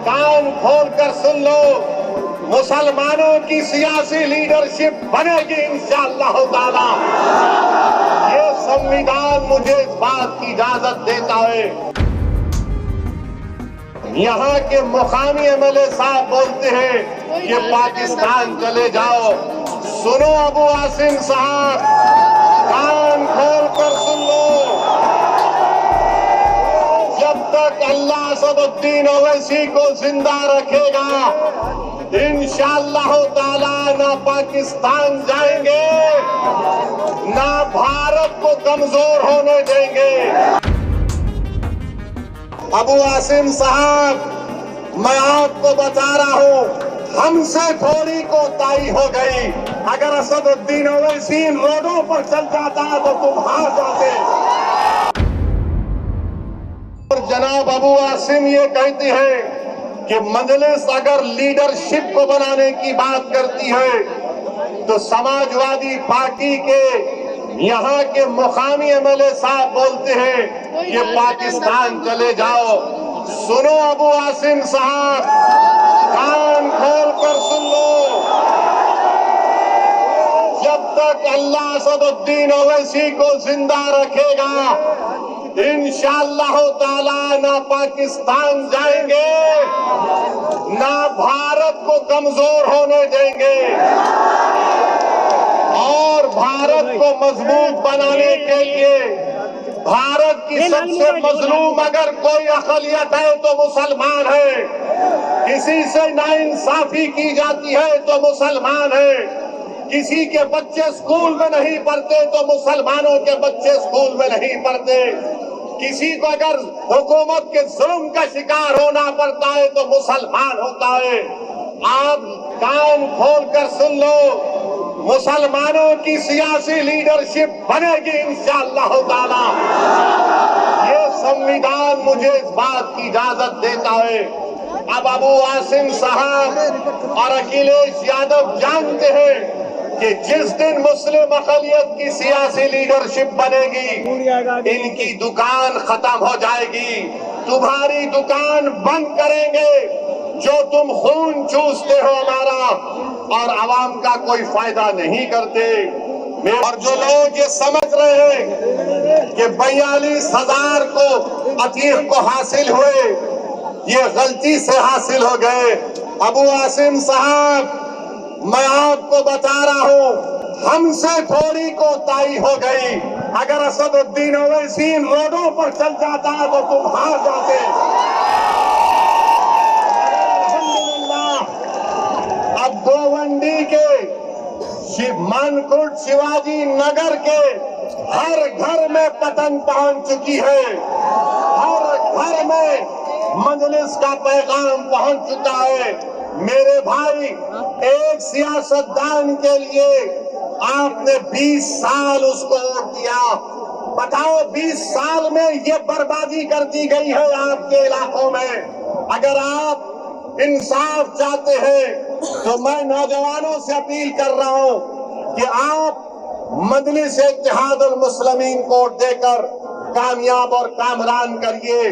कान खोल कर सुन लो, मुसलमानों की सियासी लीडरशिप बनेगी इंशाअल्लाह ताला। ये संविधान मुझे इस बात की इजाजत देता है। यहाँ के मुकामी एमएलए साहब बोलते हैं कि पाकिस्तान चले जाओ। सुनो अबू आसिम साहब, कान खोल कर सुन लो, जब तक अल्लाह असदुद्दीन ओवैसी को जिंदा रखेगा इंशाअल्लाह ताला ना पाकिस्तान जाएंगे, ना भारत को कमजोर होने देंगे। अबू आसिम साहब, मैं आपको बता रहा हूं, हमसे थोड़ी कोताही हो गई। अगर असदुद्दीन ओवैसी रोडों पर चल जाता तो तुम हार जाते। और जनाब अबू आसिम ये कहती है कि मजलिस अगर लीडरशिप को बनाने की बात करती है तो समाजवादी पार्टी के यहाँ के मुकामी एमएलए साहब बोलते हैं कि पाकिस्तान चले जाओ। सुनो अबू आसिम साहब, कान खोल कर सुन लो, जब तक अल्लाह असदुद्दीन ओवैसी को जिंदा रखेगा इंशाअल्लाह ताला ना पाकिस्तान जाएंगे, ना भारत को कमजोर होने देंगे। और भारत को मजबूत बनाने के लिए भारत की सबसे मजलूम अगर कोई अक़लियत है तो मुसलमान है। किसी से नाइंसाफी की जाती है तो मुसलमान है। किसी के बच्चे स्कूल में नहीं पढ़ते तो मुसलमानों के बच्चे स्कूल में नहीं पढ़ते। किसी को अगर हुकूमत के जुल्म का शिकार होना पड़ता है तो मुसलमान होता है। आप कान खोल कर सुन लो, मुसलमानों की सियासी लीडरशिप बनेगी इंशाअल्लाह ताला। ये संविधान मुझे इस बात की इजाजत देता है। अब अबू आसिम साहब और अखिलेश यादव जानते हैं कि जिस दिन मुस्लिम अक़लियत की सियासी लीडरशिप बनेगी इनकी दुकान खत्म हो जाएगी। तुम्हारी दुकान बंद करेंगे, जो तुम खून चूसते हो हमारा, और आवाम का कोई फायदा नहीं करते। और जो लोग ये समझ रहे हैं कि 42,000 को अतीक को हासिल हुए, ये गलती से हासिल हो गए। अबू आसिम साहब, मैं आपको बता रहा हूं, हमसे थोड़ी कोताही हो गई। अगर असदुद्दीन ओवैसी रोडों पर चल जाता तो तुम हार जाते। अब गोवंडी के मानकुट शिवाजी नगर के हर घर में पतंग पहुंच चुकी है। हर घर में मजलिस का पैगाम पहुंच चुका है। मेरे भाई, एक सियासतदान के लिए आपने 20 साल उसको वोट दिया। बताओ 20 साल में ये बर्बादी कर दी गई है आपके इलाकों में। अगर आप इंसाफ चाहते हैं तो मैं नौजवानों से अपील कर रहा हूं कि आप मजलिस इत्तेहादुल मुस्लिमीन को वोट देकर कामयाब और कामरान करिए।